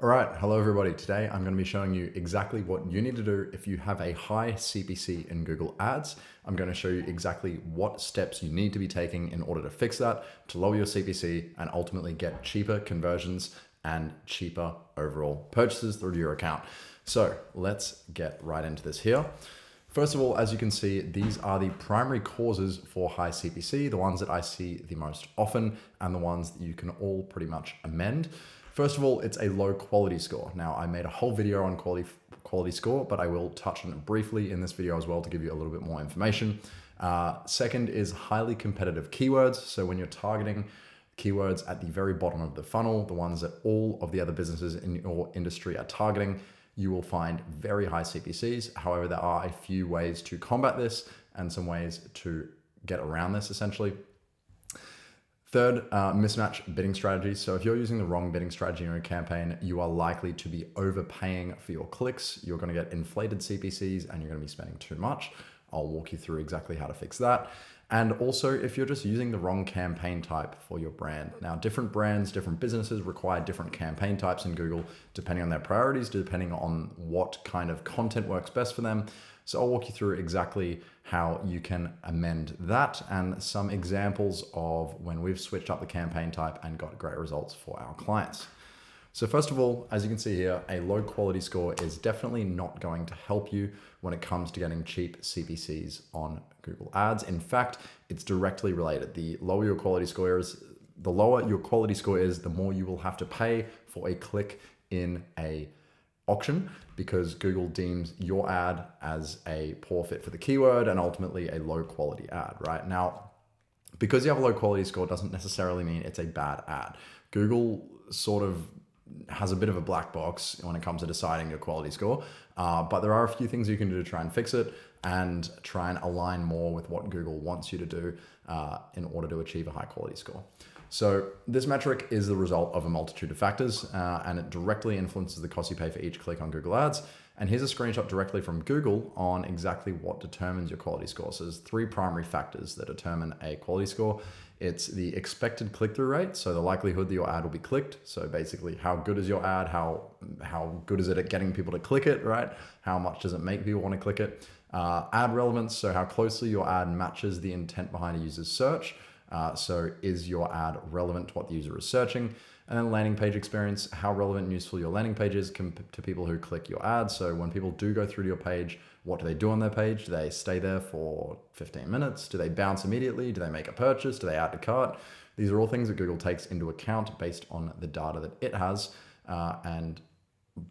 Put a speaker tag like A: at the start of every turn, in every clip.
A: All right, hello everybody. Today I'm going to be showing you exactly what you need to do if you have a high CPC in Google Ads. I'm going to show you exactly what steps you need to be taking in order to fix that, to lower your CPC and ultimately get cheaper conversions and cheaper overall purchases through your account. So let's get right into this here. First of all, as you can see, these are the primary causes for high CPC, the ones that I see the most often and the ones that you can all pretty much amend. First of all, it's a low quality score. Now, I made a whole video on quality score, but I will touch on it briefly in this video as well to give you a little bit more information. Second is highly competitive keywords. So when you're targeting keywords at the very bottom of the funnel, the ones that all of the other businesses in your industry are targeting, you will find very high CPCs. However, there are a few ways to combat this and some ways to get around this essentially. Third, mismatch bidding strategies. So if you're using the wrong bidding strategy in your campaign, you are likely to be overpaying for your clicks. You're going to get inflated CPCs and you're going to be spending too much. I'll walk you through exactly how to fix that. And also if you're just using the wrong campaign type for your brand. Now, different brands, different businesses require different campaign types in Google, depending on their priorities, depending on what kind of content works best for them. So I'll walk you through exactly how you can amend that and some examples of when we've switched up the campaign type and got great results for our clients. So first of all, as you can see here, a low quality score is definitely not going to help you when it comes to getting cheap CPCs on Google Ads. In fact, it's directly related. The lower your quality score is, the lower your quality score is, the more you will have to pay for a click in a auction, because Google deems your ad as a poor fit for the keyword and ultimately a low quality ad, right? Now, because you have a low quality score doesn't necessarily mean it's a bad ad. Google sort of has a bit of a black box when it comes to deciding your quality score, but there are a few things you can do to try and fix it and try and align more with what Google wants you to do in order to achieve a high quality score. So this metric is the result of a multitude of factors and it directly influences the cost you pay for each click on Google Ads. And here's a screenshot directly from Google on exactly what determines your quality score. So there's three primary factors that determine a quality score. It's the expected click-through rate, so the likelihood that your ad will be clicked. So basically, how good is your ad? How good is it at getting people to click it, right? How much does it make people want to click it? Ad relevance, so how closely your ad matches the intent behind a user's search. So is your ad relevant to what the user is searching? And then landing page experience, how relevant and useful your landing page is to people who click your ad. So when people do go through to your page, what do they do on their page? Do they stay there for 15 minutes? Do they bounce immediately? Do they make a purchase? Do they add to cart? These are all things that Google takes into account based on the data that it has. And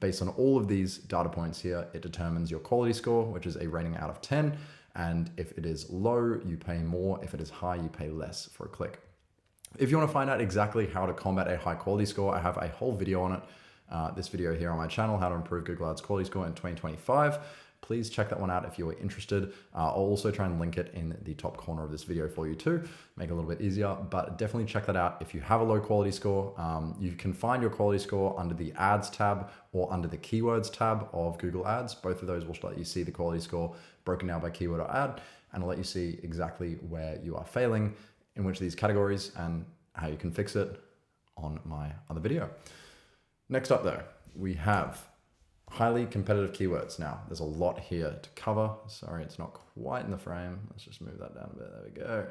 A: based on all of these data points here, it determines your quality score, which is a rating out of 10. And if it is low, you pay more. If it is high, you pay less for a click. If you want to find out exactly how to combat a high quality score, I have a whole video on it. This video here on my channel, how to improve Google Ads quality score in 2025. Please check that one out if you are interested. I'll also try and link it in the top corner of this video for you too, make it a little bit easier, but definitely check that out. If you have a low quality score, you can find your quality score under the ads tab or under the keywords tab of Google Ads. Both of those will let you see the quality score broken down by keyword or ad, and will let you see exactly where you are failing in which of these categories and how you can fix it on my other video. Next up though, we have highly competitive keywords. Now, there's a lot here to cover. Sorry, it's not quite in the frame. Let's just move that down a bit. There we go.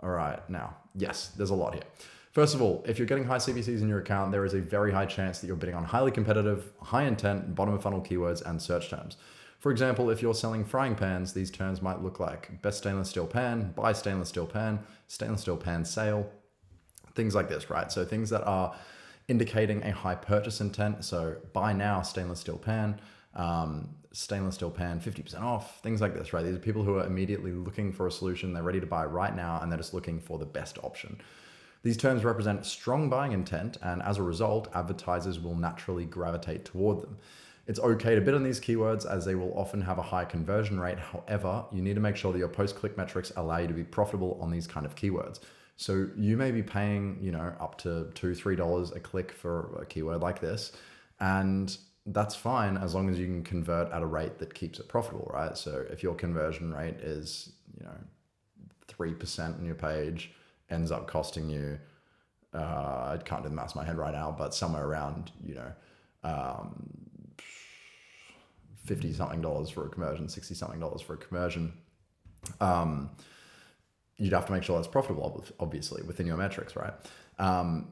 A: All right, now, yes, there's a lot here. First of all, if you're getting high CPCs in your account, there is a very high chance that you're bidding on highly competitive, high intent, bottom of funnel keywords and search terms. For example, if you're selling frying pans, these terms might look like best stainless steel pan, buy stainless steel pan sale, things like this, right? So things that are indicating a high purchase intent. So buy now stainless steel pan 50% off, things like this, right? These are people who are immediately looking for a solution. They're ready to buy right now and they're just looking for the best option. These terms represent strong buying intent, and as a result, advertisers will naturally gravitate toward them. It's okay to bid on these keywords as they will often have a high conversion rate. However, you need to make sure that your post-click metrics allow you to be profitable on these kind of keywords. So you may be paying, up to $2, $3 a click for a keyword like this. And that's fine as long as you can convert at a rate that keeps it profitable, right? So if your conversion rate is, 3% on your page, ends up costing you, I can't do the maths in my head right now, but somewhere around, $50 something for a conversion, $60 something for a conversion, you'd have to make sure that's profitable, obviously, within your metrics, right?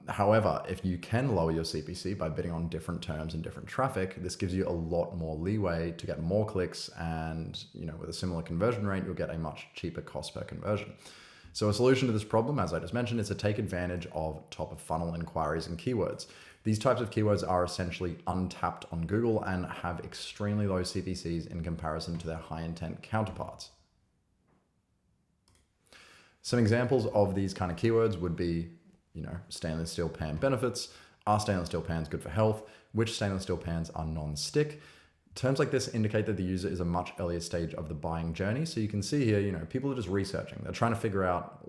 A: However, if you can lower your CPC by bidding on different terms and different traffic, this gives you a lot more leeway to get more clicks, and with a similar conversion rate, you'll get a much cheaper cost per conversion. So a solution to this problem, as I just mentioned, is to take advantage of top of funnel inquiries and keywords. These types of keywords are essentially untapped on Google and have extremely low CPCs in comparison to their high intent counterparts. Some examples of these kind of keywords would be, stainless steel pan benefits. Are stainless steel pans good for health? Which stainless steel pans are non-stick? Terms like this indicate that the user is a much earlier stage of the buying journey. So you can see here, people are just researching. They're trying to figure out,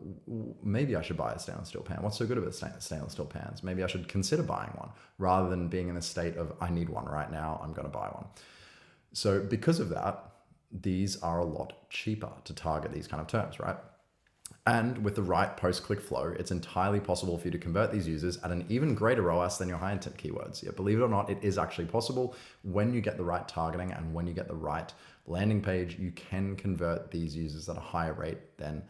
A: maybe I should buy a stainless steel pan. What's so good about stainless steel pans? Maybe I should consider buying one, rather than being in a state of, I need one right now, I'm going to buy one. So because of that, these are a lot cheaper to target these kind of terms, right? And with the right post-click flow, it's entirely possible for you to convert these users at an even greater ROAS than your high intent keywords. Yeah, believe it or not, it is actually possible. When you get the right targeting and when you get the right landing page, you can convert these users at a higher rate than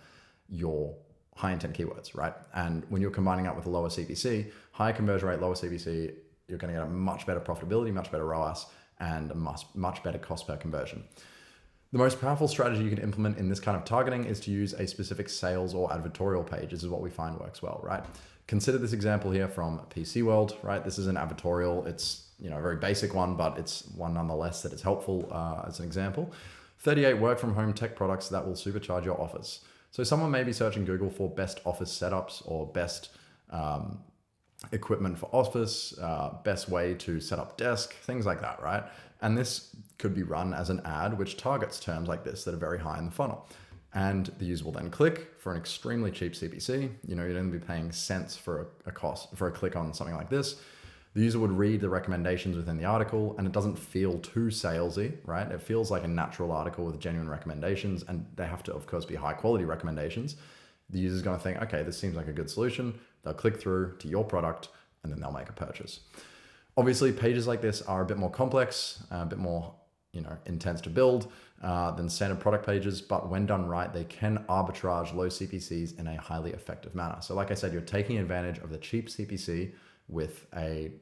A: your high intent keywords, right? And when you're combining that with a lower CPC, higher conversion rate, lower CPC, you're going to get a much better profitability, much better ROAS, and a much better cost per conversion. The most powerful strategy you can implement in this kind of targeting is to use a specific sales or advertorial page. This is what we find works well, right? Consider this example here from PC World, right? This is an advertorial. It's a very basic one, but it's one nonetheless that is helpful as an example. 38 work from home tech products that will supercharge your office. So someone may be searching Google for best office setups or best equipment for office, best way to set up desk, things like that, right? And this could be run as an ad which targets terms like this that are very high in the funnel. And the user will then click for an extremely cheap CPC. You'd only be paying cents for a click on something like this. The user would read the recommendations within the article, and it doesn't feel too salesy, right? It feels like a natural article with genuine recommendations, and they have to, of course, be high quality recommendations. The user's going to think, okay, this seems like a good solution. They'll click through to your product, and then they'll make a purchase. Obviously, pages like this are a bit more complex, a bit more intense to build than standard product pages, but when done right, they can arbitrage low CPCs in a highly effective manner. So like I said, you're taking advantage of the cheap CPC with a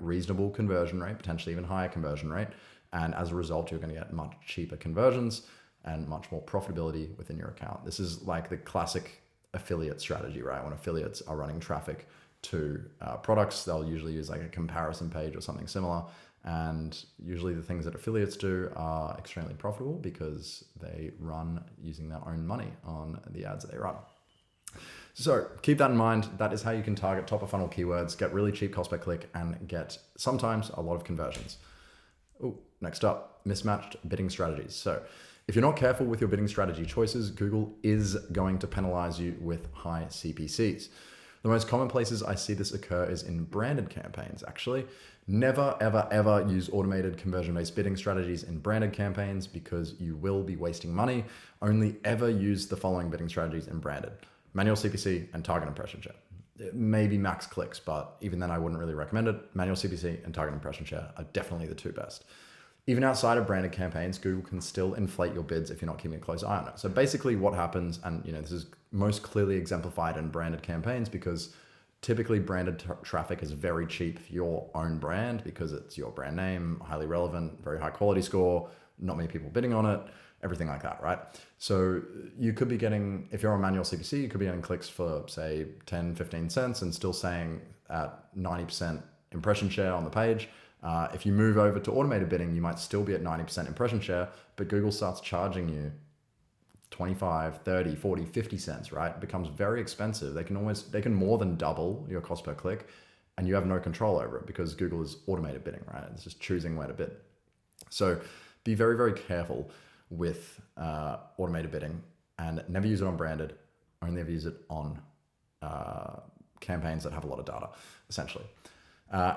A: reasonable conversion rate, potentially even higher conversion rate. And as a result, you're going to get much cheaper conversions and much more profitability within your account. This is like the classic affiliate strategy, right? When affiliates are running traffic to products, they'll usually use like a comparison page or something similar. And usually the things that affiliates do are extremely profitable because they run using their own money on the ads that they run. So keep that in mind. That is how you can target top of funnel keywords, get really cheap cost per click, and get sometimes a lot of conversions. Next up, mismatched bidding strategies. So if you're not careful with your bidding strategy choices, Google is going to penalize you with high CPCs. The most common places I see this occur is in branded campaigns, actually. Never, ever, ever use automated conversion-based bidding strategies in branded campaigns because you will be wasting money. Only ever use the following bidding strategies in branded: manual CPC and target impression share. Maybe max clicks, but even then I wouldn't really recommend it. Manual CPC and target impression share are definitely the two best. Even outside of branded campaigns, Google can still inflate your bids if you're not keeping a close eye on it. So basically what happens, and this is most clearly exemplified in branded campaigns because typically branded traffic is very cheap for your own brand because it's your brand name, highly relevant, very high quality score, not many people bidding on it, everything like that, right? So you could be getting, if you're on manual CPC, you could be getting clicks for say 10, 15 cents and still saying at 90% impression share on the page. If you move over to automated bidding, you might still be at 90% impression share, but Google starts charging you 25, 30, 40, 50 cents, right? It becomes very expensive. They can more than double your cost per click and you have no control over it because Google is automated bidding, right? It's just choosing where to bid. So be very, very careful with automated bidding and never use it on branded, only ever use it on campaigns that have a lot of data, essentially.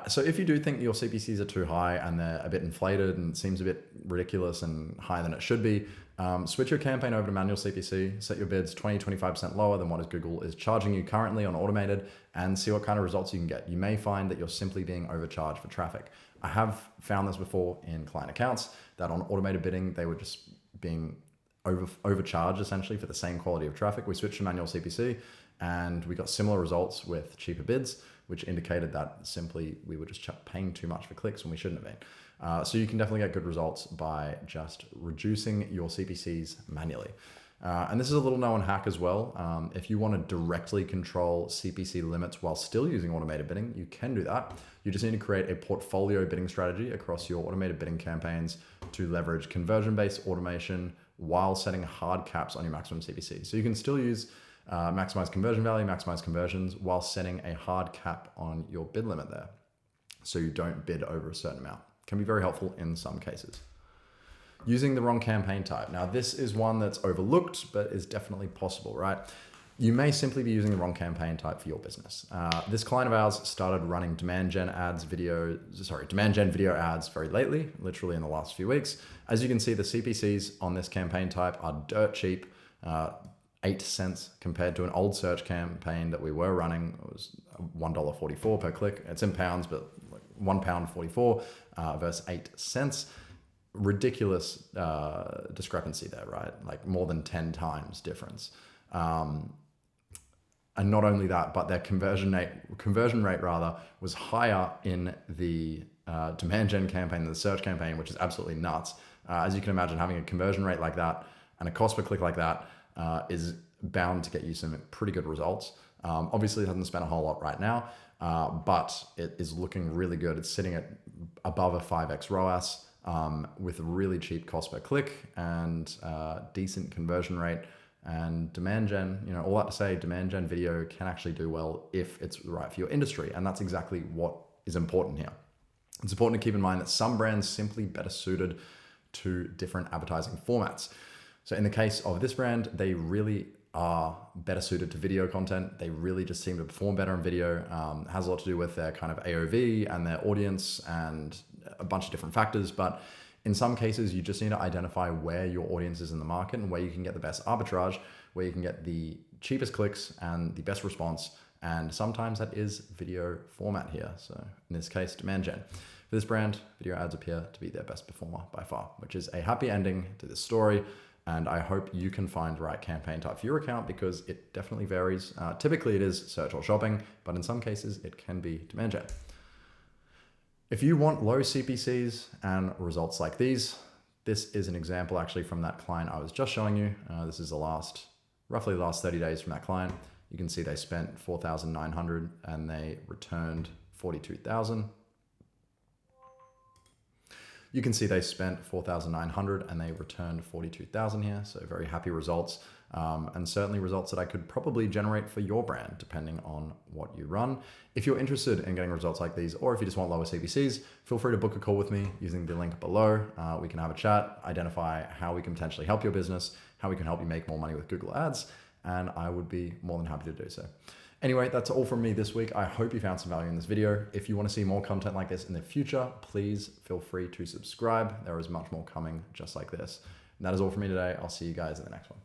A: So if you do think your CPCs are too high and they're a bit inflated and it seems a bit ridiculous and higher than it should be, Switch your campaign over to manual CPC, set your bids 20-25% lower than what Google is charging you currently on automated, and see what kind of results you can get. You may find that you're simply being overcharged for traffic. I have found this before in client accounts that on automated bidding, they were just being overcharged essentially for the same quality of traffic. We switched to manual CPC and we got similar results with cheaper bids, which indicated that simply we were just paying too much for clicks when we shouldn't have been. So you can definitely get good results by just reducing your CPCs manually. And this is a little known hack as well. If you want to directly control CPC limits while still using automated bidding, you can do that. You just need to create a portfolio bidding strategy across your automated bidding campaigns to leverage conversion-based automation while setting hard caps on your maximum CPC. So you can still use maximize conversion value, maximize conversions, while setting a hard cap on your bid limit there. So you don't bid over a certain amount. Can be very helpful in some cases. Using the wrong campaign type. Now this is one that's overlooked, but is definitely possible, right? You may simply be using the wrong campaign type for your business. This client of ours started running demand gen video ads very lately, literally in the last few weeks. As you can see, the CPCs on this campaign type are dirt cheap, 8 cents compared to an old search campaign that we were running. It was $1.44 per click. It's in pounds, but like £1.44 versus 8 cents. Ridiculous discrepancy there, right? Like more than 10 times difference. And not only that, but their conversion rate was higher in the demand gen campaign than the search campaign, which is absolutely nuts. As you can imagine, having a conversion rate like that and a cost per click like that is bound to get you some pretty good results. Obviously, it hasn't spent a whole lot right now, but it is looking really good. It's sitting at above a 5x ROAS with a really cheap cost per click and decent conversion rate. And demand gen, all that to say, demand gen video can actually do well if it's right for your industry. And that's exactly what is important here. It's important to keep in mind that some brands simply better suited to different advertising formats. So in the case of this brand, they really are better suited to video content. They really just seem to perform better in video. It has a lot to do with their kind of AOV and their audience and a bunch of different factors. But in some cases, you just need to identify where your audience is in the market and where you can get the best arbitrage, where you can get the cheapest clicks and the best response. And sometimes that is video format here. So in this case, demand gen. For this brand, video ads appear to be their best performer by far, which is a happy ending to this story. And I hope you can find the right campaign type for your account because it definitely varies. Typically it is search or shopping, but in some cases it can be demand gen. If you want low CPCs and results like these, this is an example actually from that client I was just showing you. This is roughly the last 30 days from that client. You can see they spent 4,900 and they returned 42,000. You can see they spent 4,900 and they returned 42,000 here. So very happy results. And certainly results that I could probably generate for your brand, depending on what you run. If you're interested in getting results like these, or if you just want lower CPCs, feel free to book a call with me using the link below. We can have a chat, identify how we can potentially help your business, how we can help you make more money with Google Ads, and I would be more than happy to do so. Anyway, that's all from me this week. I hope you found some value in this video. If you want to see more content like this in the future, please feel free to subscribe. There is much more coming just like this. And that is all from me today. I'll see you guys in the next one.